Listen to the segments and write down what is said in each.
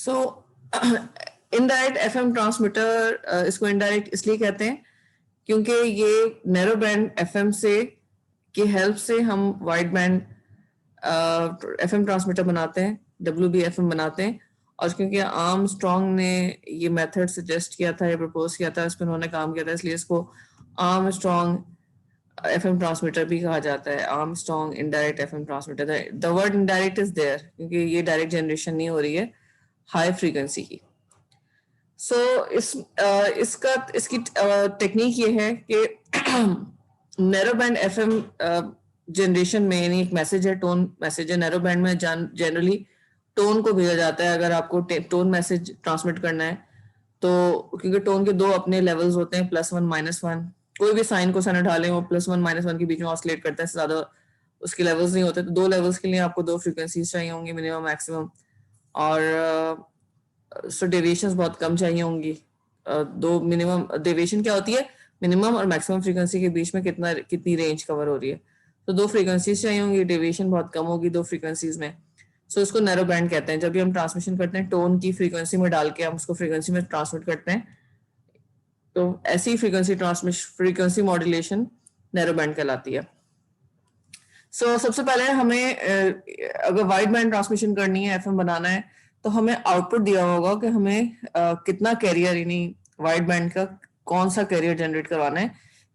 सो indirect FM transmitter, इसको indirect इसलिए कहते हैं क्योंकि ये नैरो बैंड एफएम से की हेल्प से हम वाइड बैंड एफएम ट्रांसमीटर बनाते हैं, WBFM बनाते हैं। और क्योंकि आर्मस्ट्रॉन्ग ने ये मेथड सजेस्ट किया था, ये प्रपोज किया था, इस पर उन्होंने काम किया था, इसलिए इसको आर्मस्ट्रॉन्ग एफएम ट्रांसमीटर भी कहा जाता है। Armstrong indirect FM transmitter, the word indirect is there क्योंकि ये डायरेक्ट जनरेशन नहीं हो रही है हाई फ्रीक्वेंसी की। सो इसकी टेक्निक ये है कि नैरो बैंड एफएम जनरेशन में यानी एक मैसेज है, टोन मैसेज है। नैरो बैंड में जनरली टोन को भेजा जाता है अगर आपको टोन मैसेज ट्रांसमिट करना है तो, क्योंकि टोन के दो अपने लेवल्स होते हैं, +1 -1। कोई भी साइन को साइन डालें वो +1 -1 के बीच में ऑसिलेट करता है, ज्यादा उसके लेवल्स नहीं होते। तो दो लेवल्स के लिए आपको दो फ्रीक्वेंसीज चाहिए होंगी मिनिमम मैक्सिमम, और सो डेविएशंस बहुत कम चाहिए होंगी। दो मिनिमम डेविएशन क्या होती है, मिनिमम और मैक्सिमम फ्रीक्वेंसी के बीच में कितनी रेंज कवर हो रही है। तो दो फ्रीक्वेंसीज चाहिए होंगी, डेविएशन बहुत कम होगी दो फ्रीक्वेंसीज में। सो इसको नैरो बैंड कहते हैं। जब भी हम ट्रांसमिशन करते हैं टोन की फ्रीक्वेंसी में डाल के हम उसको फ्रीक्वेंसी में ट्रांसमिट करते हैं, तो ऐसी फ्रीक्वेंसी मॉड्यूलेशन नैरो बैंड कहलाती है। सो सबसे पहले हमें अगर वाइड बैंड ट्रांसमिशन करनी है, एफएम बनाना है, तो हमें आउटपुट दिया होगा कि हमें कितना कैरियर यानी वाइड बैंड का कौन सा कैरियर जनरेट करवाना है।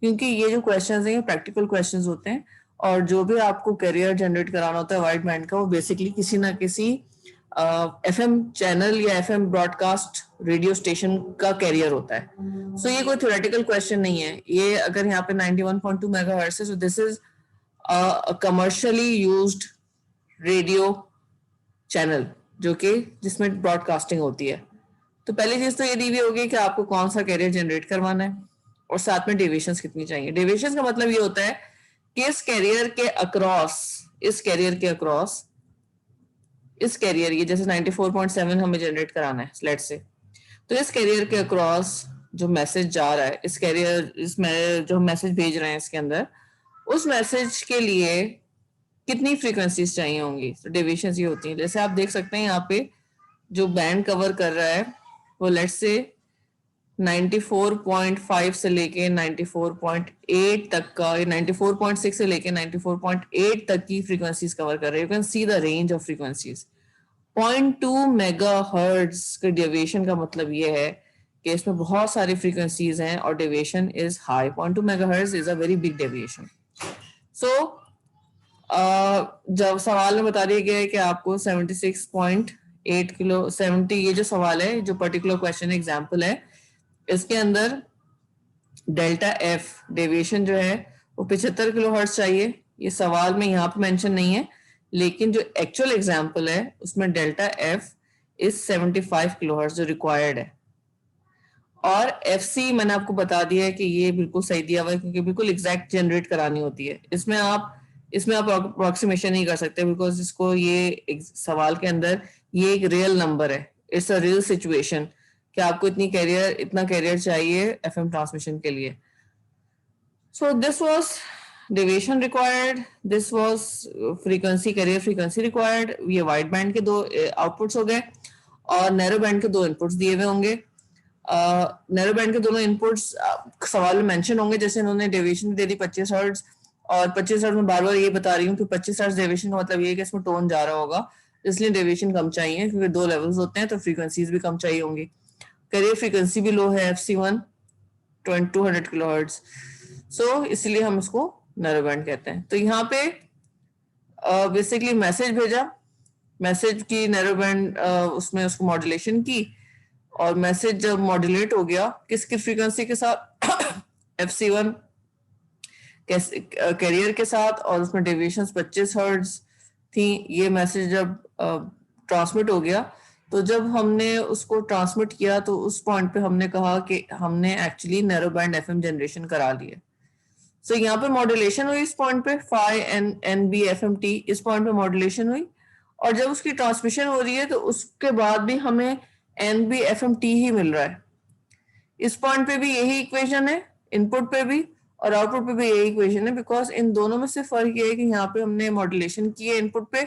क्योंकि ये जो क्वेश्चंस हैं ये प्रैक्टिकल क्वेश्चंस होते हैं, और जो भी आपको कैरियर जनरेट कराना होता है वाइड बैंड का, वो बेसिकली किसी ना किसी एफएम चैनल या एफएम ब्रॉडकास्ट रेडियो स्टेशन का कैरियर होता है। सो ये कोई थ्योरेटिकल क्वेश्चन नहीं है। ये अगर यहाँ पे 91.2 मेगाहर्ट्ज है, so this is a commercially used radio channel जो कि जिसमें ब्रॉडकास्टिंग होती है। तो पहली चीज तो ये दी हुई होगी कि आपको कौन सा कैरियर जनरेट करवाना है, और साथ में डेविएशंस कितनी चाहिए। डेविएशंस का मतलब ये होता है कि इस कैरियर के अक्रॉस इस कैरियर ये जैसे 94.7 हमें जनरेट कराना है लेट्स से, तो इस कैरियर के अक्रॉस जो मैसेज जा रहा है, इसमें जो मैसेज भेज रहे हैं इसके अंदर, उस मैसेज के लिए कितनी फ्रीक्वेंसीज चाहिए होंगी। तो डेविएशंस ये होती हैं। जैसे आप देख सकते हैं यहाँ पे जो बैंड कवर कर रहा है वो लेट्स से 94.5 से लेके 94.8 तक का, 94.6 से लेके 94.8 तक की फ्रीक्वेंसीज कवर कर रहे हैं। You can see the range of frequencies. 0.2 megahertz के डेविएशन का मतलब ये है कि इसमें बहुत सारी फ्रीक्वेंसीज हैं और deviation is high. 0.2 megahertz is a very big deviation. So जब सवाल में बता दिया गया है कि आपको 76.8 किलो 70, ये जो सवाल है, जो पर्टिकुलर क्वेश्चन एग्जाम्पल है, इसके अंदर डेल्टा एफ डेविएशन जो है वो 75 किलो हर्ट्ज चाहिए। ये सवाल में यहाँ पे मेंशन नहीं है, लेकिन जो एक्चुअल एग्जाम्पल है उसमें delta F is 75 kilo hertz जो रिक्वायर्ड है। और एफ सी मैंने आपको बता दिया है कि ये बिल्कुल सही दिया हुआ है क्योंकि बिल्कुल एग्जैक्ट जनरेट करानी होती है। इसमें आप अप्रोक्सीमेशन नहीं कर सकते, बिकॉज इसको ये सवाल के अंदर ये एक रियल नंबर है, इट्स अ रियल सिचुएशन कि आपको इतना कैरियर चाहिए एफएम ट्रांसमिशन के लिए। So this was deviation required, this was carrier frequency required. ये वाइड बैंड के दो आउटपुट्स हो गए और नैरो बैंड के दो इनपुट्स दिए हुए होंगे। नैरो बैंड के दोनों इनपुट्स सवाल में मेंशन होंगे, जैसे इन्होंने डेविएशन दे दी 25 हर्ट्ज, और 25 हर्ट्ज में बार बार ये बता रही हूँ कि 25 हर्ट्ज डेविएशन का मतलब ये है कि इसमें टोन जा रहा होगा, इसलिए डेविएशन कम चाहिए क्योंकि दो लेवल्स होते हैं तो फ्रीक्वेंसीज भी कम चाहिए होंगी। कैरियर फ्रीक्वेंसी भी लो है, FC1 200 किलो हर्ट्ज। सो इसलिए हम इसको नैरो बैंड कहते हैं। तो यहाँ पे बेसिकली मैसेज भेजा, मैसेज की नैरो बैंड उसमें उसको मॉड्यूलेशन की, और मैसेज जब मॉड्यूलेट हो गया किसकी फ्रीक्वेंसी के साथ, FC1 कैरियर के साथ, और उसमें डेविएशंस 25 हर्ट्ज थी। ये मैसेज जब ट्रांसमिट हो गया, तो जब हमने उसको ट्रांसमिट किया तो उस पॉइंट पे हमने कहा कि हमने actually narrow band FM generation करा ली है। सो यहाँ पे मॉड्यूलेशन हुई इस पॉइंट पे, phi N B F M T, इस पॉइंट पे मॉड्यूलेशन हुई, और जब उसकी ट्रांसमिशन हो रही है तो उसके बाद भी हमें N B F M T ही मिल रहा है। इस पॉइंट पे भी यही इक्वेशन है, इनपुट पे भी और आउटपुट पे भी यही इक्वेशन है, बिकॉज इन दोनों में से फर्क ये है कि यहाँ पे हमने मॉड्यूलेशन की है इनपुट पे,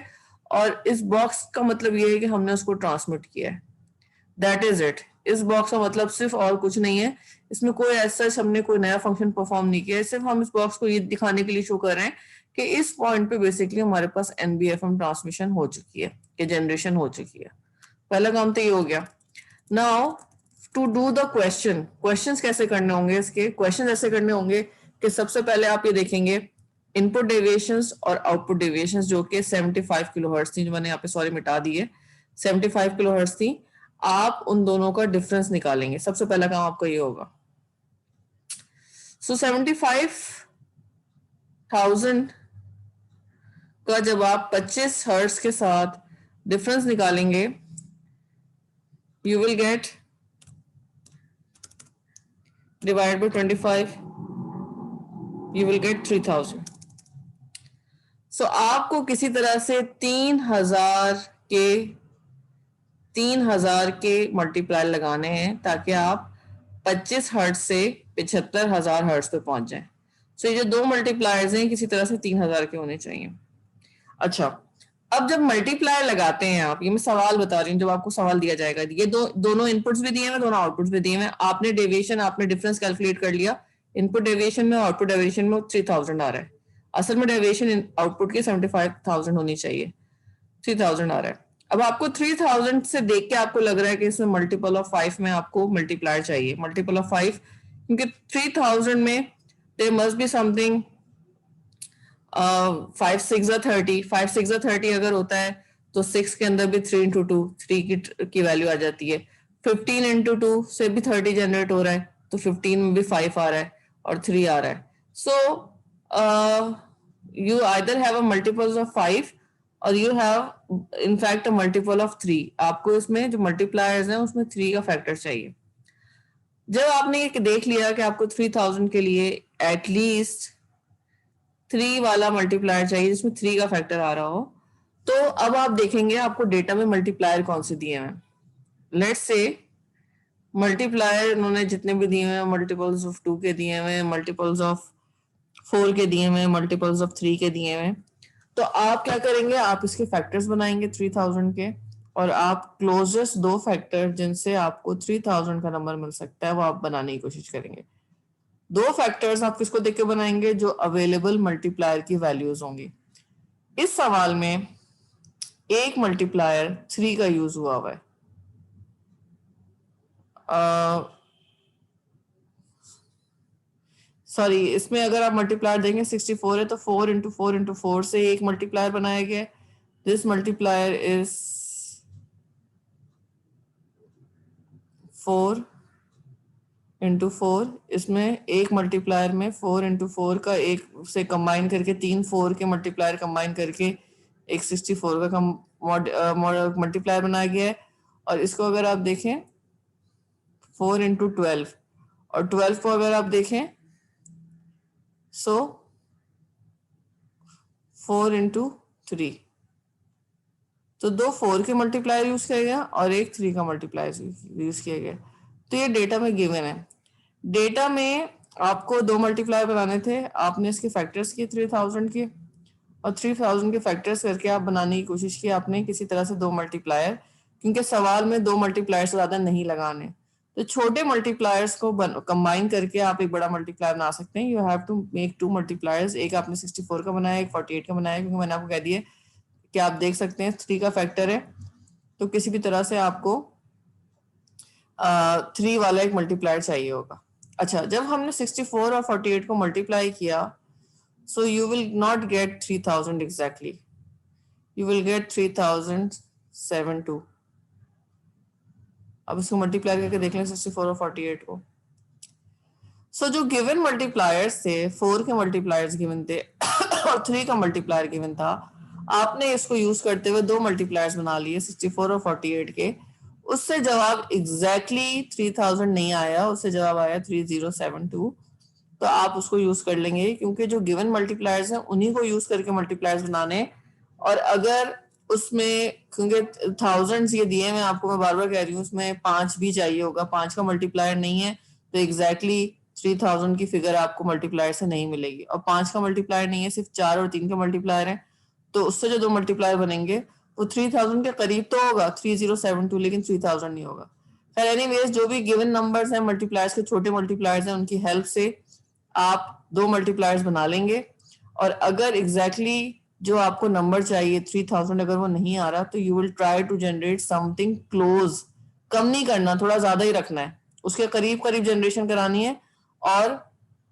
और इस बॉक्स का मतलब ये है कि हमने उसको ट्रांसमिट किया है। That is it. इस बॉक्स का मतलब सिर्फ और कुछ नहीं है, इसमें कोई ऐसा हमने कोई नया फंक्शन परफॉर्म नहीं किया है, सिर्फ हम इस बॉक्स को ये दिखाने के लिए शो कर रहे हैं कि इस पॉइंट पे बेसिकली हमारे पास एनबीएफएम ट्रांसमिशन हो चुकी है, कि जनरेशन हो चुकी है। पहला काम तो ये हो गया। Now to do the questions कैसे करने होंगे, इसके क्वेश्चन ऐसे करने होंगे कि सबसे पहले आप ये देखेंगे इनपुट डेविएशंस और आउटपुट डेविएशंस जो कि 75 किलोहर्ट्ज थी, जो मैंने यहाँ पे सॉरी मिटा दी है, 75 किलोहर्ट्ज थी। आप उन दोनों का डिफरेंस निकालेंगे, सबसे पहला काम आपका ये होगा। सो 75,000 का जब आप 25 हर्ट्ज के साथ डिफरेंस निकालेंगे, you will get divide by 25, you will get 3000। सो आपको किसी तरह से 3000 के मल्टीप्लायर लगाने हैं ताकि आप 25 हर्ट्ज से 75,000 हर्ट्ज पे पहुंच जाएं। सो ये जो दो मल्टीप्लायर्स हैं किसी तरह से 3000 के होने चाहिए। अच्छा, अब जब मल्टीप्लायर लगाते हैं आप, ये मैं सवाल बता रही हूँ, जब आपको सवाल दिया जाएगा, ये दोनों इनपुट्स भी दिए हुए, दोनों आउटपुट्स भी दिए हुए, आपने डेविएशन, आपने डिफरेंस कैलकुलेट कर लिया, इनपुट डेविएशन में आउटपुट डेविएशन में 3000 आ रहा है। असल में डेविएशन आउटपुट की 75,000 होनी चाहिए, 3000 आ रहा है। अब आपको 3000 से देख के आपको लग रहा है कि इसमें मल्टीपल ऑफ 5 में आपको मल्टीप्लायर चाहिए, मल्टीपल ऑफ 5, क्योंकि 3000 में देयर मस्ट बी समथिंग 5 6 30, 5 6 30 अगर होता है तो 6 के अंदर भी 3 इंटू 2, 3 की वैल्यू आ जाती है। 15 इंटू 2 से भी 30 जनरेट हो रहा है, तो 15 में भी 5 आ रहा है और 3 आ रहा है। So you either have a multiples of 5 और you have in fact a multiple of 3। आपको इसमें जो मल्टीप्लायर्स हैं उसमें 3 का फैक्टर चाहिए। जब आपने ये देख लिया कि आपको 3000 के लिए एटलीस्ट 3 वाला मल्टीप्लायर चाहिए जिसमें 3 का फैक्टर आ रहा हो, तो अब आप देखेंगे आपको डेटा में मल्टीप्लायर कौन से दिए हैं। लेट्स से मल्टीप्लायर इन्होंने जितने भी दिए हैं, मल्टीपल्स ऑफ 2 के दिए हुए, मल्टीपल्स ऑफ 4 के दिए हुए, मल्टीपल्स ऑफ 3 के दिए हुए, तो आप क्या करेंगे, आप इसके फैक्टर्स बनाएंगे 3000 के, और आप क्लोजेस्ट दो फैक्टर जिनसे आपको 3000 का नंबर मिल सकता है वो आप बनाने की कोशिश करेंगे। दो फैक्टर्स आप किसको देख के बनाएंगे, जो अवेलेबल मल्टीप्लायर की वैल्यूज होंगी। इस सवाल में एक मल्टीप्लायर 3 का यूज हुआ है। सॉरी, इसमें अगर आप मल्टीप्लायर देंगे 64 है तो 4 इंटू 4 इंटू 4 से एक मल्टीप्लायर बनाया गया। This multiplier is 4 into 4। इसमें एक मल्टीप्लायर में 4 इंटू 4 का एक से कंबाइन करके 3 4 के मल्टीप्लायर कंबाइन करके एक 64 का मल्टीप्लायर बनाया गया है। और इसको अगर आप देखें 4 इंटू 12, और 12 को अगर आप देखें सो 4 इंटू 3, तो दो 4 के मल्टीप्लायर यूज किया गया और एक 3 का मल्टीप्लायर यूज किया गया। तो ये डेटा में गिवन है। डेटा में आपको दो मल्टीप्लायर बनाने थे, आपने इसके फैक्टर्स किए 3000 के, और 3000 के फैक्टर्स करके आप बनाने की कोशिश की आपने किसी तरह से दो मल्टीप्लायर, क्योंकि सवाल में दो मल्टीप्लायर से ज्यादा नहीं लगाने, तो छोटे मल्टीप्लायर्स को कंबाइन करके आप एक बड़ा मल्टीप्लायर बना सकते हैं। You have to make two multipliers, एक आपने 64 का बनाया, एक 48 का बनाया, क्योंकि मैंने आपको कह दिया कि आप देख सकते हैं 3 का फैक्टर है, तो किसी भी तरह से आपको 3 वाला एक मल्टीप्लायर चाहिए होगा। अच्छा, जब हमने 64 और 48 को मल्टीप्लाई किया, so you will not get 3000 exactly, you will get 3072। अब इसको मल्टीप्लाई करके देख लें 64 और 48 को। सो जो गिवन मल्टीप्लायर्स थे, 4 के मल्टीप्लायर्स गिवन थे और 3 का मल्टीप्लायर गिवन था, आपने इसको यूज करते हुए दो मल्टीप्लायर्स बना लिए 64 और 48 के। उससे जवाब एग्जैक्टली 3000 नहीं आया, उससे जवाब आया 3072। तो आप उसको यूज कर लेंगे, क्योंकि जो गिवन मल्टीप्लायर्स हैं उन्हीं को यूज करके मल्टीप्लायर्स बनाने। और अगर उसमें, क्योंकि थाउजेंड्स ये दिए, मैं आपको मैं बार बार कह रही हूँ, उसमें 5 भी चाहिए होगा, 5 का मल्टीप्लायर नहीं है तो एग्जैक्टली 3000 की फिगर आपको मल्टीप्लायर से नहीं मिलेगी। और 5 का मल्टीप्लायर नहीं है, सिर्फ 4 और 3 का मल्टीप्लायर है, तो उससे जो दो मल्टीप्लायर बनेंगे वो 3000 के करीब तो होगा, 3072, लेकिन 3000 नहीं होगा। खैर एनीवेज जो भी गिवन नंबर्स हैं मल्टीप्लायर्स के छोटे मल्टीप्लायर्स हैं उनकी हेल्प से आप दो मल्टीप्लायर्स बना लेंगे और अगर एग्जैक्टली जो आपको नंबर चाहिए 3000 अगर वो नहीं आ रहा तो you will try to generate something close, कम नहीं करना, थोड़ा ज्यादा ही रखना है, उसके करीब करीब जनरेशन करानी है और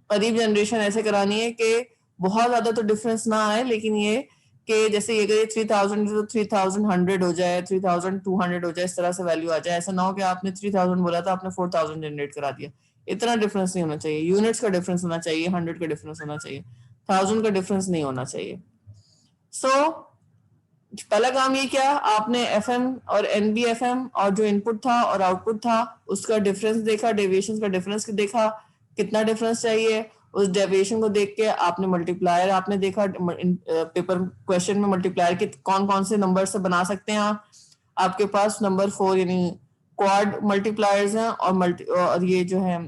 करीब जनरेशन ऐसे करानी है कि बहुत ज्यादा तो डिफरेंस ना आए लेकिन ये कि जैसे ये अगर 3000 तो 3100 हो जाए, 3200 हो जाए, इस तरह से वैल्यू आ जाए। ऐसा ना हो कि आपने 3000 बोला था आपने 4000 जनरेट करा दिया, इतना डिफरेंस नहीं होना चाहिए। यूनिट्स का डिफरेंस होना चाहिए, 100 का डिफरेंस होना चाहिए, 1000 का डिफरेंस नहीं होना चाहिए। सो पहला काम ये किया आपने एफएम और एनबीएफएम और जो इनपुट था और आउटपुट था उसका डिफरेंस देखा, डेविएशन का डिफरेंस देखा, कितना डिफरेंस चाहिए, उस डेविएशन को देख के आपने मल्टीप्लायर आपने देखा, पेपर क्वेश्चन में मल्टीप्लायर के कौन कौन से नंबर से बना सकते हैं आप। आपके पास नंबर 4 यानी क्वाड मल्टीप्लायर्स हैं और ये जो है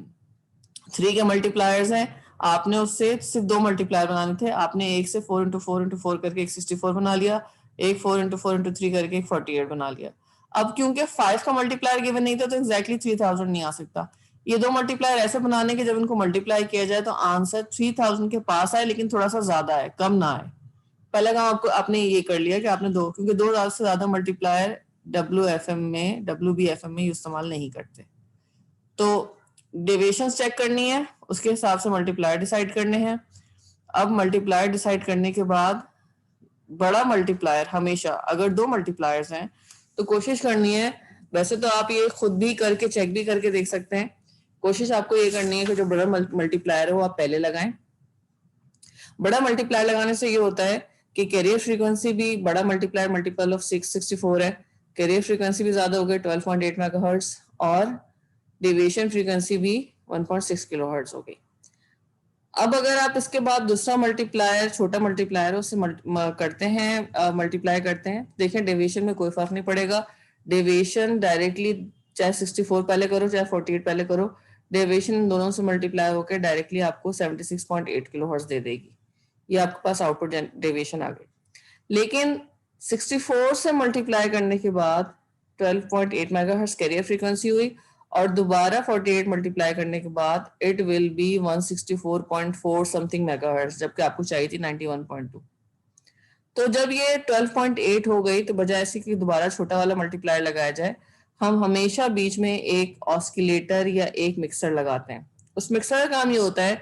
3 के मल्टीप्लायर्स हैं। आपने उससे सिर्फ दो मल्टीप्लायर बनाने थे, आपने एक से 4 into 4 into 4 करके एक 64 बना लिया, एक 4 into 4 into 3 करके एक 48 बना लिया। अब क्योंकि 5 का मल्टीप्लायर गिवन नहीं था तो एग्जैक्टली 3000 नहीं आ सकता। ये दो मल्टीप्लायर ऐसे बनाने के जब इनको मल्टीप्लाई किया जाए तो आंसर 3000 के पास आए लेकिन थोड़ा सा ज्यादा है, कम ना आए। पहला काम आपको आपने ये कर लिया कि आपने दो, क्योंकि दो से ज्यादा मल्टीप्लायर WBFM में इस्तेमाल नहीं करते। तो डेविएशन चेक करनी है, उसके हिसाब से मल्टीप्लायर डिसाइड करने हैं। अब मल्टीप्लायर डिसाइड करने के बाद बड़ा मल्टीप्लायर हमेशा, अगर दो मल्टीप्लायर्स हैं तो कोशिश करनी है, वैसे तो आप ये खुद भी करके चेक भी करके देख सकते हैं, कोशिश आपको ये करनी है कि जो बड़ा मल्टीप्लायर है वो आप पहले लगाएं। बड़ा मल्टीप्लायर लगाने से ये होता है कि कैरियर फ्रीक्वेंसी भी बड़ा मल्टीप्लायर मल्टीपल ऑफ 664 है, कैरियर फ्रीक्वेंसी भी ज्यादा हो गई 12.8 मेगाहर्ट्ज और डेविएशन फ्रीक्वेंसी भी 1.6 किलोहर्ट्ज हो गई। अब अगर आप इसके बाद दूसरा मल्टीप्लायर छोटा मल्टीप्लायर उससे करते हैं मल्टीप्लाई करते हैं, देखें डेविएशन में कोई फर्क नहीं पड़ेगा। डेविएशन डायरेक्टली चाहे 64 पहले करो चाहे 48 पहले करो, डेविएशन दोनों से मल्टीप्लाई होकर डायरेक्टली आपको 76.8 किलोहर्ट्ज दे देगी। ये आपके पास आउटपुट डेविएशन आ गई। लेकिन 64 से मल्टीप्लाई करने के बाद 12.8 मेगाहर्ट्ज कैरियर फ्रीक्वेंसी हुई और दोबारा 48 मल्टीप्लाई करने के बाद it will be 164.4 something megahertz, जबकि आपको चाहिए थी 91.2। तो जब ये 12.8 हो गई तो बजाय ऐसे कि दोबारा छोटा वाला मल्टीप्लायर लगाया जाए, हम हमेशा बीच में एक ऑस्किलेटर या एक मिक्सर लगाते हैं। उस मिक्सर का काम ये होता है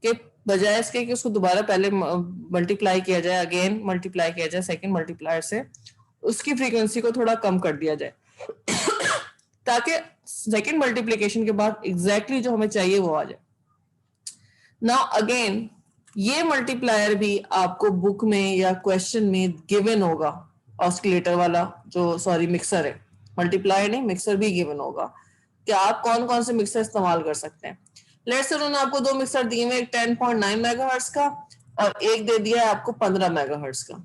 कि बजाय इसके कि उसको दोबारा पहले मल्टीप्लाई किया जाए, अगेन मल्टीप्लाई किया जाए सेकंड मल्टीप्लायर से, उसकी फ्रीक्वेंसी को थोड़ा कम कर दिया जाए ताकि सेकंड मल्टीप्लिकेशन के बाद एग्जैक्टली जो हमें चाहिए वो आ जाए। नाउ अगेन ये मल्टीप्लायर भी आपको बुक में या क्वेश्चन में गिवन होगा, ऑस्किलेटर वाला जो सॉरी मिक्सर है, मल्टीप्लायर नहीं मिक्सर भी गिवन होगा कि आप कौन कौन से मिक्सर इस्तेमाल कर सकते हैं। लेट्स से उन्होंने आपको दो मिक्सर दिए हुए, एक 10.9 मेगाहर्ट्ज का और एक दे दिया है आपको 15 मेगाहर्ट्ज का।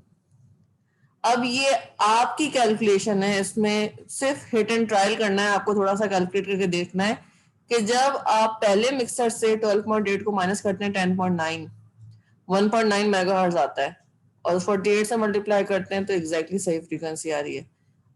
अब ये आपकी कैलकुलेशन है, इसमें सिर्फ हिट एंड ट्रायल करना है, आपको थोड़ा सा कैलकुलेट करके देखना है कि जब आप पहले मिक्सर से 12.8 को माइनस करते हैं 10.9 1.9 मेगाहर्ट्ज आता है और 48 से मल्टीप्लाई करते हैं तो एग्जैक्टली सही फ्रीक्वेंसी आ रही है।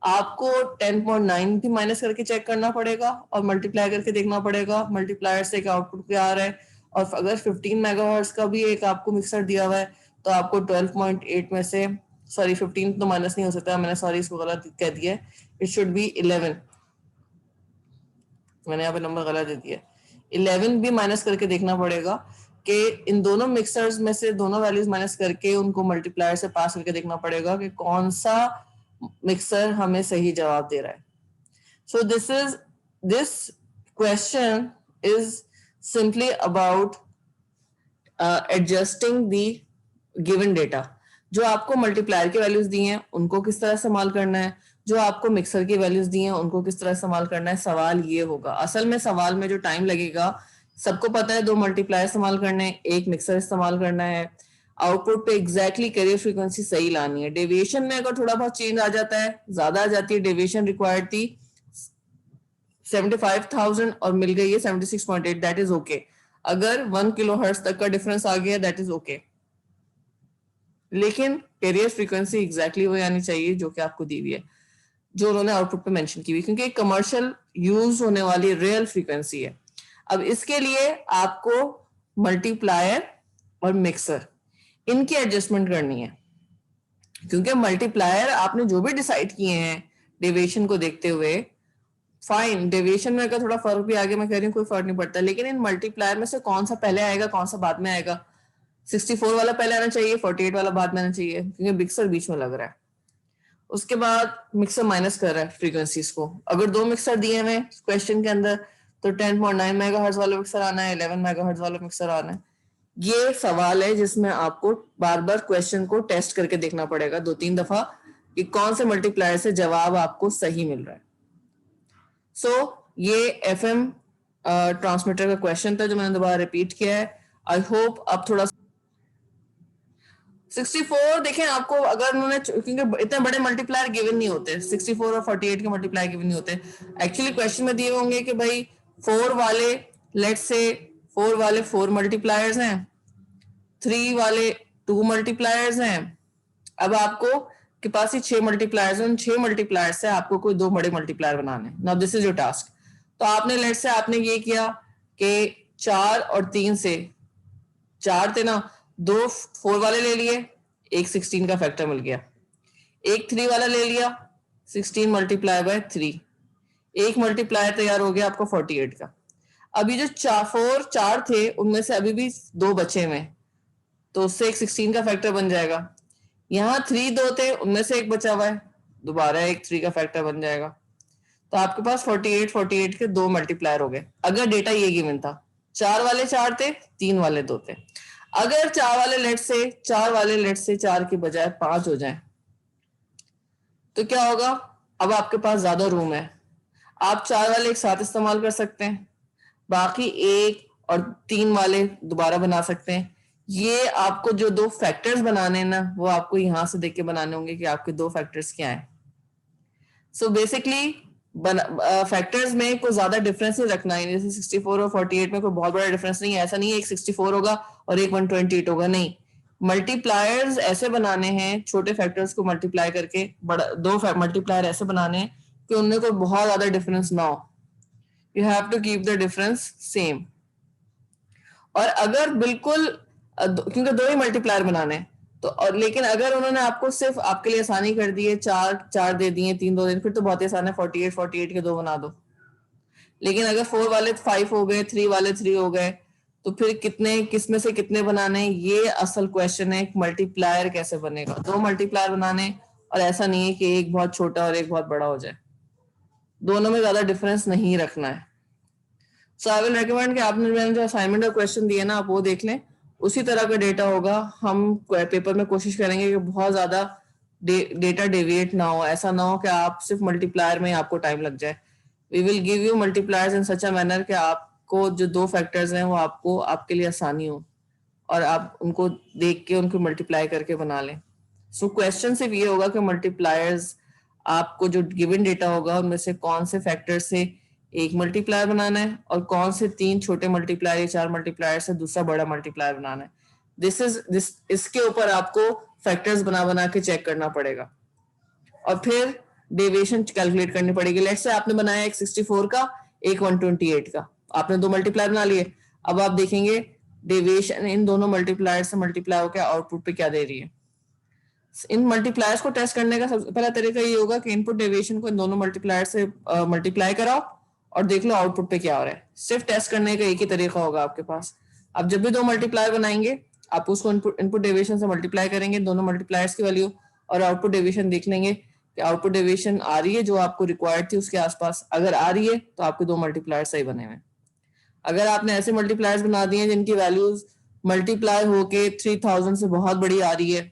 आपको 10.9 भी माइनस करके चेक करना पड़ेगा और मल्टीप्लाई करके देखना पड़ेगा मल्टीप्लायर से एक आउटपुट क्या आ रहा है। और अगर 15 मेगाहर्ट्ज का भी एक आपको मिक्सर दिया हुआ है तो आपको 12.8 में से सॉरी 15 तो माइनस नहीं हो सकता, मैंने सॉरी इसको गलत कह दिया, इट शुड बी 11, मैंने यहाँ पे नंबर गलत दे दिया, 11 भी माइनस करके देखना पड़ेगा कि इन दोनों मिक्सर्स में से दोनों वैल्यूज माइनस करके उनको मल्टीप्लायर से पास करके देखना पड़ेगा कि कौन सा मिक्सर हमें सही जवाब दे रहा है। So this question is simply about adjusting the given data. जो आपको मल्टीप्लायर की वैल्यूज दी हैं उनको किस तरह इस्तेमाल करना है, जो आपको मिक्सर की वैल्यूज दी हैं उनको किस तरह इस्तेमाल करना है। सवाल ये होगा, असल में सवाल में जो टाइम लगेगा सबको पता है, दो मल्टीप्लायर इस्तेमाल करने हैं, एक मिक्सर इस्तेमाल करना है, आउटपुट पे एग्जैक्टली कैरियर फ्रीक्वेंसी सही लानी है। डेविएशन में अगर थोड़ा बहुत चेंज आ जाता है, ज्यादा आ जाती है, डेविएशन रिक्वायर्ड थी 75,000 और मिल गई है 76.8, दैट इज ओके। अगर 1 किलो हर्ट्ज तक का डिफरेंस आ गया दैट इज ओके, लेकिन कैरियर फ्रीक्वेंसी एग्जैक्टली वही आनी चाहिए जो कि आपको दी हुई है। जो उन्होंने आउटपुट पे मेंशन की हुई, क्योंकि कमर्शियल यूज होने वाली रियल फ्रीक्वेंसी है। अब इसके लिए आपको मल्टीप्लायर और मिक्सर इनकी एडजस्टमेंट करनी है, क्योंकि मल्टीप्लायर आपने जो भी डिसाइड किए हैं डेविएशन को देखते हुए, फाइन, डेविएशन में अगर थोड़ा फर्क भी आगे मैं कह रही हूँ कोई फर्क नहीं पड़ता, लेकिन इन मल्टीप्लायर में से कौन सा पहले आएगा कौन सा बाद में आएगा? 64 वाला पहले आना चाहिए, 48 वाला बाद में आना चाहिए, क्योंकि मिक्सर बीच में लग रहा है। उसके बाद मिक्सर माइनस कर रहा है फ्रीक्वेंसीज को। अगर दो मिक्सर दिए हुए क्वेश्चन के अंदर तो 10.9 मेगाहर्ट्ज वाला मिक्सर आना है, 11 मेगाहर्ट्ज वाला मिक्सर आना है। ये सवाल है जिसमें आपको बार बार क्वेश्चन को टेस्ट करके देखना पड़ेगा 2-3 दफा कि कौन से मल्टीप्लायर से जवाब आपको सही मिल रहा है। सो ये एफएम ट्रांसमीटर का क्वेश्चन था जो मैंने दोबारा रिपीट किया है। आई होप अब थोड़ा 64 देखें आपको, अगर उन्होंने, क्योंकि इतने बड़े मल्टीप्लायर गिवन नहीं होते, 64 और 48 के मल्टीप्लायर गिवन नहीं होते। एक्चुअली क्वेश्चन में दिए होंगे कि भाई 4 वाले, लेट्स से 4 वाले 4 मल्टीप्लायर्स हैं, 3 वाले 2 मल्टीप्लायर्स हैं। अब आपको के पास ही 6 मल्टीप्लायर्स हैं, उन 6 मल्टीप्लायर से आपको कोई 2 बड़े मल्टीप्लायर बनाने। Now this is your task. तो आपने लेट्स से आपने ये किया कि 4 और 3 से, 4 थे ना, 2 4 वाले ले लिए, एक 16 का फैक्टर मिल गया। एक 3 वाला ले लिया, 16 मल्टीप्लाई बाय 3, एक मल्टीप्लायर तैयार हो गया आपको 48 का। अभी जो 4 थे उनमें से अभी भी 2 बचे हुए, तो उससे एक 16 का फैक्टर बन जाएगा। यहाँ 3 2 थे, उनमें से एक बचा हुआ है, दोबारा एक 3 का फैक्टर बन जाएगा। तो आपके पास 48 के 2 मल्टीप्लायर हो गए। अगर डेटा ये गिवन था, 4 वाले 4 थे, 3 वाले 2 थे। अगर 4 वाले लेट से 4 की बजाय 5 हो जाए तो क्या होगा? अब आपके पास ज्यादा रूम है, आप 4 वाले एक साथ इस्तेमाल कर सकते हैं, बाकी 1 और 3 वाले दोबारा बना सकते हैं। ये आपको जो 2 फैक्टर्स बनाने हैं ना, वो आपको यहां से देख के बनाने होंगे कि आपके 2 फैक्टर्स क्या हैं। सो बेसिकली फैक्टर्स में कोई ज्यादा डिफरेंस नहीं रखना है, जैसे 64 और 48 में कोई बहुत बड़ा डिफरेंस नहीं है। ऐसा नहीं है एक 64 होगा और एक 128 होगा, नहीं। मल्टीप्लायर्स ऐसे बनाने हैं, छोटे फैक्टर्स को मल्टीप्लाई करके बड़ा 2 मल्टीप्लायर ऐसे बनाने हैं कि उनमें कोई बहुत ज्यादा डिफरेंस ना हो। You have to keep the difference same. और अगर बिल्कुल क्योंकि 2 ही मल्टीप्लायर बनाने हैं, तो और लेकिन अगर उन्होंने आपको सिर्फ आपके लिए आसानी कर दी है, 4 दे दिए, 3 2 दे, फिर तो बहुत ही आसान है, 48 के 2 बना दो। लेकिन अगर 4 वाले 5 हो गए, 3 वाले 3 हो गए, तो फिर कितने, किसमें से कितने बनाने, ये असल क्वेश्चन है। एक मल्टीप्लायर कैसे बनेगा? 2 मल्टीप्लायर बनाने, और ऐसा नहीं है कि एक बहुत छोटा और एक बहुत बड़ा हो जाए, दोनों में ज्यादा डिफरेंस नहीं रखना है। सो आई विल रिकमेंड कि आपने मैंने जो असाइनमेंट का क्वेश्चन दिया ना, आप वो देख लें, उसी तरह का डेटा होगा। हम पेपर में कोशिश करेंगे कि बहुत ज्यादा डेटा डेविएट ना हो, ऐसा ना हो कि आप सिर्फ मल्टीप्लायर में आपको टाइम लग जाए। We will give you multipliers in such a manner कि आपको जो 2 फैक्टर्स हैं वो आपको आपके लिए आसानी हो और आप उनको देख के उनको मल्टीप्लाई करके बना लें। सो क्वेश्चन सिर्फ ये होगा कि मल्टीप्लायर्स, आपको जो गिवन डेटा होगा उनमें से कौन से फैक्टर से एक मल्टीप्लायर बनाना है और कौन से 3 छोटे मल्टीप्लायर या 4 मल्टीप्लायर से दूसरा बड़ा मल्टीप्लायर बनाना है। दिस इसके ऊपर आपको फैक्टर्स बना बना के चेक करना पड़ेगा और फिर डेविएशन कैलकुलेट करनी पड़ेगी। लेट्स से आपने बनाया एक 64 का, एक 128 का, आपने 2 मल्टीप्लायर बना लिए। अब आप देखेंगे डेविएशन इन दोनों मल्टीप्लायर से मल्टीप्लाई होकर आउटपुट पे क्या दे रही है। इन मल्टीप्लायर्स को टेस्ट करने का सबसे पहला तरीका ये होगा कि इनपुट डेविएशन को इन दोनों मल्टीप्लायर से मल्टीप्लाई कराओ और देख लो आउटपुट पे क्या हो रहा है। सिर्फ टेस्ट करने का एक ही तरीका होगा आपके पास। आप जब भी 2 मल्टीप्लायर बनाएंगे, आप उसको इनपुट डेविएशन से मल्टीप्लाई करेंगे दोनों मल्टीप्लायर्स की वैल्यू, और आउटपुट डेविएशन देख लेंगे कि आउटपुट डेविएशन आ रही है जो आपको रिक्वायर्ड थी उसके आसपास। अगर आ रही है तो आपके 2 मल्टीप्लायर सही बने हुए। अगर आपने ऐसे मल्टीप्लायर्स बना दिए जिनकी वैल्यूज मल्टीप्लाई होके 3000 से बहुत बड़ी आ रही है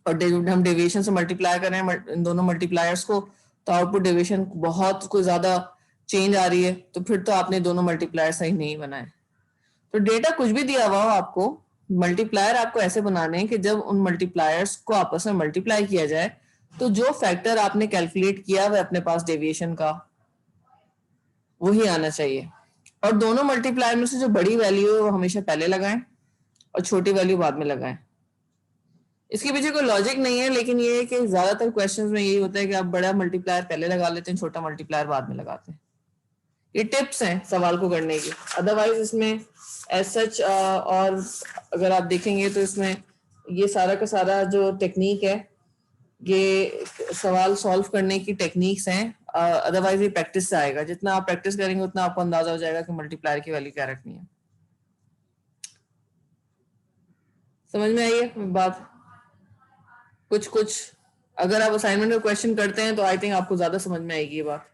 और हम डेविएशन से मल्टीप्लाई कर रहे हैं इन दोनों मल्टीप्लायर्स को, तो आउटपुट डेविएशन बहुत कोई ज्यादा चेंज आ रही है, तो फिर तो आपने दोनों मल्टीप्लायर सही नहीं बनाए। तो डेटा कुछ भी दिया हुआ हो आपको, मल्टीप्लायर आपको ऐसे बनाने हैं कि जब उन मल्टीप्लायर्स को आपस में मल्टीप्लाई किया जाए तो जो फैक्टर आपने कैलकुलेट किया हुआ अपने पास डेविएशन का, वही आना चाहिए। और दोनों मल्टीप्लायर में से जो बड़ी वैल्यू है वो हमेशा पहले लगाएं और छोटी वैल्यू बाद में लगाएं। इसके पीछे कोई लॉजिक नहीं है, लेकिन ये है कि ज्यादातर क्वेश्चंस में यही होता है कि आप बड़ा मल्टीप्लायर पहले लगा लेते हैं, छोटा मल्टीप्लायर बाद में लगाते हैं। ये टिप्स हैं सवाल को करने की, अदरवाइज इसमें एज सच और अगर आप देखेंगे तो इसमें ये सारा का सारा जो टेक्निक है, ये सवाल सॉल्व करने की टेक्निक्स हैं। अदरवाइज ये प्रैक्टिस से आएगा, जितना आप प्रैक्टिस करेंगे उतना आपको अंदाजा हो जाएगा कि मल्टीप्लायर की वैल्यू क्या रखनी है। समझ में आई है बात? कुछ कुछ अगर आप असाइनमेंट में क्वेश्चन करते हैं तो आई थिंक आपको ज्यादा समझ में आएगी ये बात।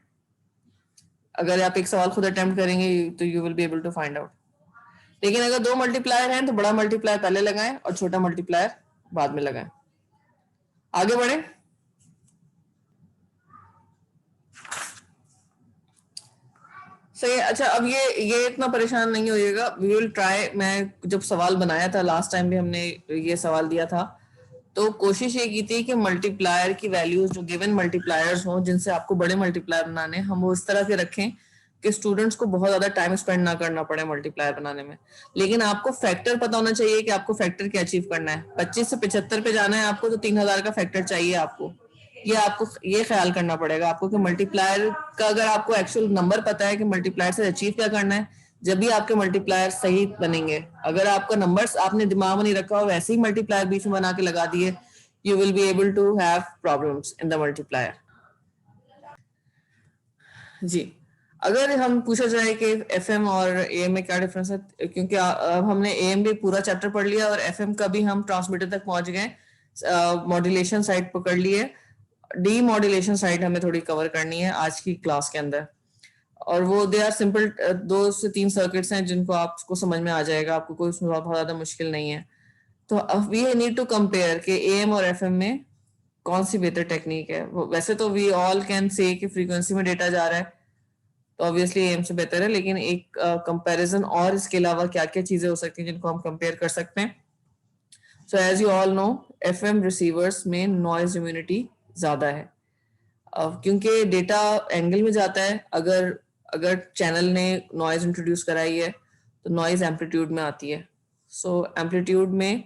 अगर आप एक सवाल खुद अटेम्प्ट करेंगे तो you will be able to find out. लेकिन अगर दो मल्टीप्लायर हैं तो बड़ा मल्टीप्लायर पहले लगाएं और छोटा मल्टीप्लायर बाद में लगाएं। आगे बढ़े। सही है। अच्छा, अब ये इतना परेशान नहीं होइएगा, वी विल ट्राई। मैं जब सवाल बनाया था लास्ट टाइम भी हमने ये सवाल दिया था, तो कोशिश ये की थी कि मल्टीप्लायर की वैल्यूज जो गिवन मल्टीप्लायर्स हों जिनसे आपको बड़े मल्टीप्लायर बनाने, हम वो इस तरह के रखें कि स्टूडेंट्स को बहुत ज्यादा टाइम स्पेंड ना करना पड़े मल्टीप्लायर बनाने में। लेकिन आपको फैक्टर पता होना चाहिए कि आपको फैक्टर क्या अचीव करना है। 25 से 75 पे जाना है आपको, तो 3000 का फैक्टर चाहिए आपको। ये आपको ये ख्याल करना पड़ेगा आपको कि मल्टीप्लायर का, अगर आपको एक्चुअल नंबर पता है कि मल्टीप्लायर से अचीव क्या करना है, जब भी आपके मल्टीप्लायर सही बनेंगे। अगर आपका नंबर्स आपने दिमाग में नहीं रखा हो, वैसे ही मल्टीप्लायर बीच में बना के लगा दिए, you will be able to have problems in the multiplier. जी, अगर हम पूछा जाए कि एफएम और एएम में क्या डिफरेंस है, क्योंकि अब हमने एएम भी पूरा चैप्टर पढ़ लिया और एफएम का भी हम ट्रांसमीटर तक पहुंच गए, मॉड्यूलेशन साइड पकड़ लिए, डी मॉड्यूलेशन साइड हमें थोड़ी कवर करनी है आज की क्लास के अंदर। और वो दे आर सिंपल, 2 से 3 सर्किट्स हैं जिनको आपको समझ में आ जाएगा, आपको कोई उसमें बहुत ज्यादा मुश्किल नहीं है। तो वी नीड टू कंपेयर कि एएम और एफएम में कौन सी बेहतर टेक्निक है। वैसे तो वी ऑल कैन से कि फ्रीक्वेंसी में डेटा जा रहा है तो ऑब्वियसली एएम से बेहतर है, लेकिन एक कंपैरिजन और इसके अलावा क्या क्या चीजें हो सकती हैं जिनको हम कंपेयर कर सकते हैं। So as you all know, FM receivers में नॉइज इम्यूनिटी ज्यादा है, क्योंकि डेटा एंगल में जाता है। अगर अगर चैनल ने नॉइज इंट्रोड्यूस कराई है तो नॉइज एम्पलीट्यूड में आती है। सो एम्पलीट्यूड में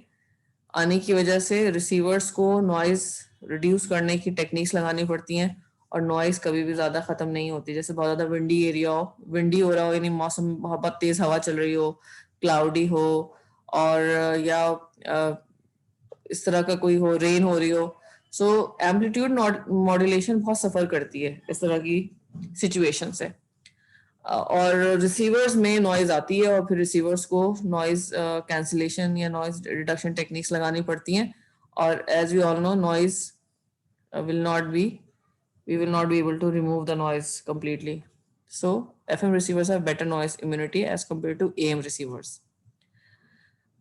आने की वजह से रिसीवर्स को नॉइज रिड्यूस करने की टेक्निक्स लगानी पड़ती हैं, और नॉइज कभी भी ज्यादा खत्म नहीं होती। जैसे बहुत ज्यादा विंडी एरिया हो, विंडी हो रहा हो, यानी मौसम बहुत तेज हवा चल रही हो, क्लाउडी हो, और या इस तरह का कोई हो, रेन हो रही हो, सो एम्पलीट्यूड मॉड्यूलेशन बहुत सफर करती है इस तरह की सिचुएशन से। और रिसीवर्स में नॉइज आती है और फिर रिसीवर्स को नॉइज कैंसिलेशन या नॉइज रिडक्शन टेक्निक्स लगानी पड़ती हैं। और as we all know, noise will not be we will not be able to remove the noise completely. So FM receivers have better noise immunity as compared to AM receivers.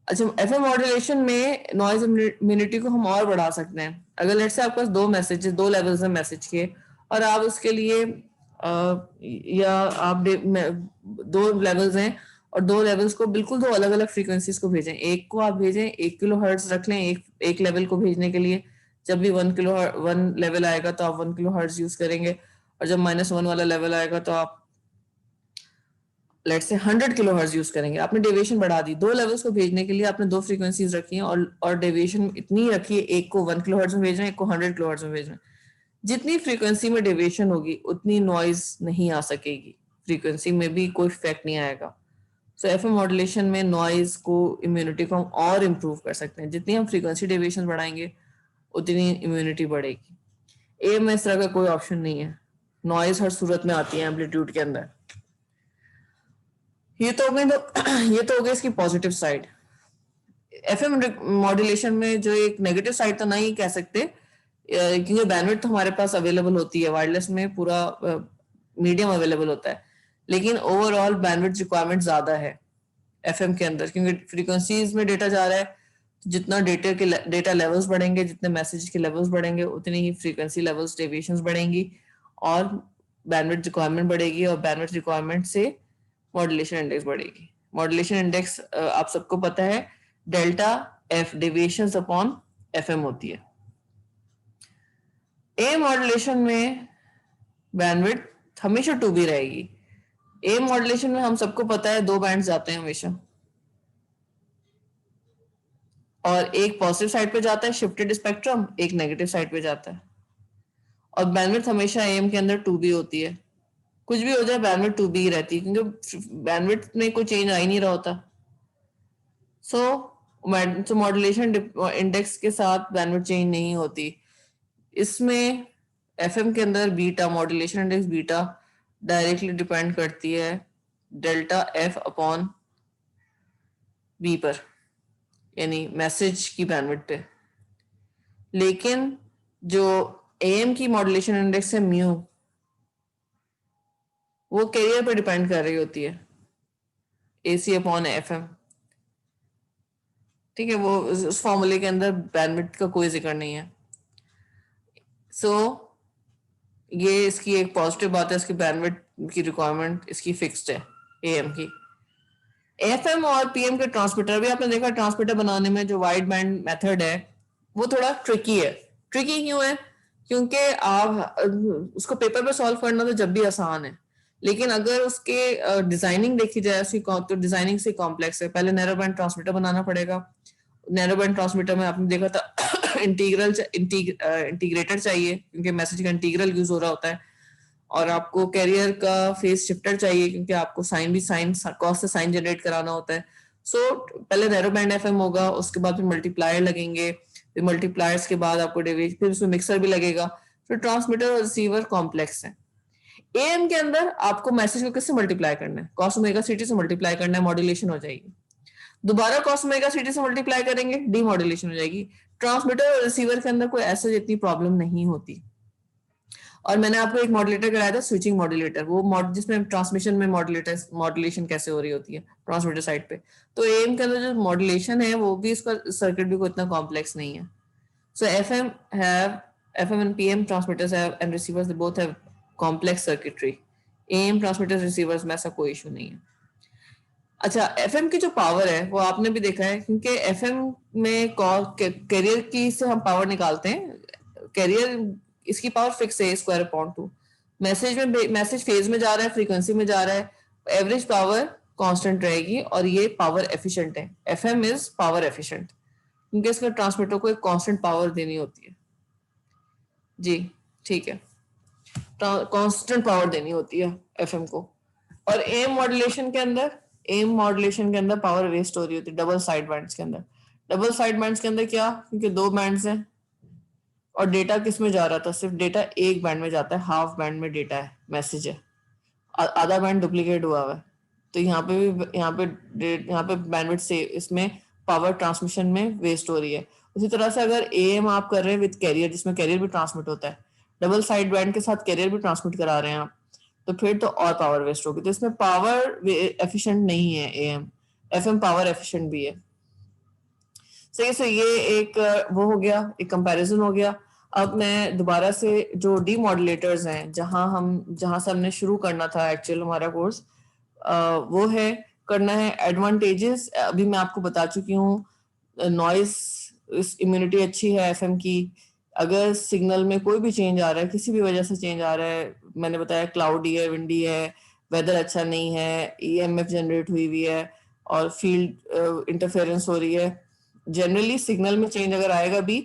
अच्छा, FM modulation में noise immunity को हम और बढ़ा सकते हैं। अगर let's say आपके पास दो मैसेजेस, दो लेवल्स हैं मैसेज के, और आप उसके लिए या आप दो लेवल्स हैं और दो लेवल्स को बिल्कुल दो अलग अलग फ्रीक्वेंसीज को भेजें। एक को आप भेजें 1 किलो हर्ट्ज रख लें एक लेवल को भेजने के लिए। जब भी 1 लेवल आएगा तो आप 1 किलो हर्ट्ज यूज करेंगे, और जब -1 वाला लेवल आएगा तो आप let's say 100 kilo hertz use करेंगे। आपने डेविएशन बढ़ा दी। दो लेवल्स को भेजने के लिए आपने दो फ्रीक्वेंसीज रखी हैं, और डेविएशन इतनी रखी है, एक को 1 किलो हर्ट्ज में भेज रहे हैं, एक को 100 किलो हर्ट्ज में भेज रहे हैं। जितनी फ्रीक्वेंसी में डेविएशन होगी उतनी नॉइज नहीं आ सकेगी, फ्रीक्वेंसी में भी कोई इफेक्ट नहीं आएगा। सो एफएम मॉड्यूलेशन में नॉइज को, इम्यूनिटी को हम और इम्प्रूव कर सकते हैं। जितनी हम फ्रीक्वेंसी डेविएशन बढ़ाएंगे उतनी इम्यूनिटी बढ़ेगी। एएम में इस तरह का कोई ऑप्शन नहीं है, नॉइज हर सूरत में आती है एम्पलीट्यूड के अंदर। ये तो हो गई इसकी पॉजिटिव साइड। एफएम मॉड्यूलेशन में जो एक नेगेटिव साइड तो नहीं कह सकते, क्योंकि बैंडविड्थ तो हमारे पास अवेलेबल होती है, वायरलेस में पूरा मीडियम अवेलेबल होता है, लेकिन ओवरऑल बैंडविड्थ रिक्वायरमेंट ज्यादा है एफएम के अंदर, क्योंकि फ्रीक्वेंसीज में डेटा जा रहा है। जितना डेटा लेवल्स बढ़ेंगे, जितने मैसेज के लेवल्स बढ़ेंगे, उतनी ही फ्रीक्वेंसी लेवल्स डेविएशंस बढ़ेंगी और बैंडविड्थ रिक्वायरमेंट बढ़ेगी, और बैंडविड्थ रिक्वायरमेंट से मॉड्यूलेशन इंडेक्स बढ़ेगी। मॉड्यूलेशन इंडेक्स आप सबको पता है, delta F deviations upon FM होती है। ए मॉड्यूलेशन में बैंडविड्थ हमेशा 2B रहेगी। ए मॉड्यूलेशन में हम सबको पता है 2 बैंड्स जाते हैं हमेशा, और एक पॉजिटिव साइड पे जाता है शिफ्टेड स्पेक्ट्रम, एक नेगेटिव साइड पे जाता है। और बैंडविड्थ हमेशा एएम के अंदर 2B होती है, कुछ भी हो जाए बैंडविड्थ 2B ही रहती है, क्योंकि बैंडविड्थ में कोई चेंज आ ही नहीं रहा होता। सो मॉड्यूलेशन इंडेक्स के साथ बैंडविड्थ चेंज नहीं होती। इसमें एफएम के अंदर beta, modulation index beta directly depend करती है डेल्टा एफ अपॉन बी पर, यानी मैसेज की बैंडविड्थ पे। लेकिन जो एएम की मॉड्यूलेशन इंडेक्स है म्यू, वो कैरियर पर डिपेंड कर रही होती है, एसी अपॉन एफएम। ठीक है, वो उस फॉर्मूले के अंदर बैंडविड्थ का कोई जिक्र नहीं है। सो ये इसकी एक पॉजिटिव बात है, इसकी बैंडविड्थ की रिक्वायरमेंट इसकी फिक्स्ड है एएम की। एफएम और पीएम के ट्रांसमीटर भी आपने देखा, ट्रांसमीटर बनाने में जो वाइड बैंड मेथड है वो थोड़ा ट्रिकी है। ट्रिकी क्यों है? क्योंकि आप उसको पेपर पे सॉल्व करना तो जब भी आसान है, लेकिन अगर उसके डिजाइनिंग देखी जाए उसकी तो डिजाइनिंग से कॉम्प्लेक्स है। पहले नैरो बैंड ट्रांसमीटर बनाना पड़ेगा। नैरो बैंड ट्रांसमीटर में आपने देखा था इंटीग्रेटर चाहिए, क्योंकि मैसेज का इंटीग्रल यूज हो रहा होता है। और आपको कैरियर का फेज शिफ्टर चाहिए, क्योंकि आपको साइन कॉस से साइन जनरेट कराना होता है। पहले नैरो बैंड एफएम होगा, उसके बाद फिर मल्टीप्लायर लगेंगे, फिर मल्टीप्लायर्स के बाद आपको डिवीजन, फिर उसमें मिक्सर भी लगेगा। फिर ट्रांसमीटर और रिसीवर कॉम्प्लेक्स है। एएम के अंदर आपको मैसेज को किससे मल्टीप्लाई करना है? कॉस ओमेगा सीटी से मल्टीप्लाई करना है, मॉड्यूलेशन हो जाएगी। दोबारा कॉस ओमेगा सीटी से मल्टीप्लाई करेंगे, डीमॉड्यूलेशन हो जाएगी। ट्रांसमीटर और रिसीवर के अंदर कोई ऐसा इतनी प्रॉब्लम नहीं होती। और मैंने आपको एक मॉड्यूलेटर कराया था, स्विचिंग मॉड्यूलेटर, वो जिसमें ट्रांसमिशन में मॉड्यूलेशन कैसे हो रही होती है ट्रांसमीटर साइड पे। तो एएम के अंदर जो मॉड्यूलेशन है वो भी, इसका सर्किट भी कोई इतना कॉम्प्लेक्स नहीं है। सो FM and PM transmitters have and receivers, they both have complex circuitry. AM transmitters receivers में ऐसा कोई इशू नहीं है। अच्छा, एफएम की जो पावर है वो आपने भी देखा है, क्योंकि एफएम में कैरियर की से हम पावर निकालते हैं। कैरियर इसकी पावर फिक्स है, स्क्वायर अपॉन 2। मैसेज फेज में जा रहा है, फ्रीक्वेंसी में जा रहा है, एवरेज पावर कांस्टेंट रहेगी, और ये पावर एफिशिएंट है। एफएम इज पावर एफिशिएंट, क्योंकि इसका ट्रांसमीटर को एक कांस्टेंट पावर देनी होती है। जी ठीक है, कांस्टेंट पावर देनी होती है एफएम को। और एम मॉड्यूलेशन के अंदर पावर वेस्ट हो रही होती है डबल साइड बैंड्स के अंदर। डबल साइड बैंड्स के अंदर क्या, क्योंकि 2 बैंड्स हैं और डेटा किस में जा रहा था? सिर्फ डेटा एक बैंड में जाता है, हाफ बैंड में डेटा है, मैसेज है, आधा बैंड डुप्लीकेट हुआ है। तो यहाँ पे बैंडविड्थ से इसमें पावर ट्रांसमिशन में वेस्ट हो रही है। उसी तरह से अगर एएम आप कर रहे हैं विद कैरियर, जिसमें कैरियर भी ट्रांसमिट होता है, डबल साइड बैंड के साथ कैरियर भी ट्रांसमिट करा रहे हैं आप, तो फिर तो और पावर वेस्ट होगी। तो इसमें पावर एफिशिएंट नहीं है एएम, एफएम पावर एफिशिएंट भी है। सही से ये एक वो हो गया, एक कंपैरिजन हो गया। अब मैं दोबारा से जो डीमॉड्यूलेटर्स हैं, जहां से हमने शुरू करना था एक्चुअल हमारा कोर्स, वो है करना है एडवांटेजेस। अभी मैं आपको बता चुकी हूँ, नॉइस इम्यूनिटी अच्छी है एफएम की। अगर सिग्नल में कोई भी चेंज आ रहा है, किसी भी वजह से चेंज आ रहा है, मैंने बताया क्लाउडी है, विंडी है, वेदर अच्छा नहीं है, ईएमएफ जनरेट हुई है और फील्ड इंटरफेरेंस हो रही है, जनरली सिग्नल में चेंज अगर आएगा भी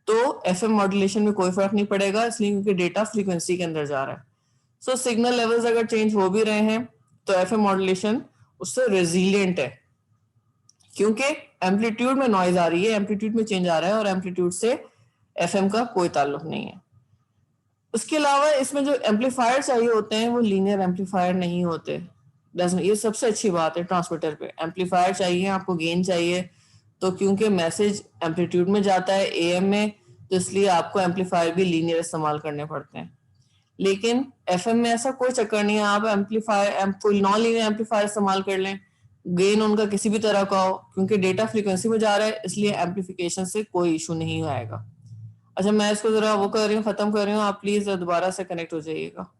तो एफएम मॉड्यूलेशन में कोई फर्क नहीं पड़ेगा, इसलिए क्योंकि डेटा फ्रीक्वेंसी के अंदर जा रहा है। सो सिग्नल लेवल्स अगर चेंज हो भी रहे हैं तो एफएम मॉड्यूलेशन उससे रेजिलियंट है, क्योंकि एम्पलीट्यूड में नॉइज आ रही है, एम्पलीट्यूड में चेंज आ रहा है, और एम्पलीट्यूड से एफएम का कोई ताल्लुक नहीं है। उसके अलावा इसमें जो एम्पलीफायर चाहिए होते हैं वो लीनियर एम्पलीफायर नहीं होते। ये सबसे अच्छी बात है ट्रांसमीटर पे, एम्पलीफायर चाहिए आपको, गेन चाहिए। तो क्योंकि मैसेज एम्पलीट्यूड में जाता है एएम में, तो इसलिए आपको एम्पलीफायर भी लीनियर इस्तेमाल करने पड़ते हैं। लेकिन एफएम में ऐसा कोई चक्कर नहीं है, आप एम्पलीफायर कोई नॉन लीनियर एम्पलीफायर इस्तेमाल कर लें, गेन उनका किसी भी तरह का हो, क्योंकि डेटा फ्रीक्वेंसी में जा रहा है, इसलिए एम्पलीफिकेशन से कोई इशू नहीं आएगा। अच्छा, मैं इसको जरा वो कर रही हूँ, खत्म कर रही हूँ, आप प्लीज दोबारा से कनेक्ट हो जाइएगा।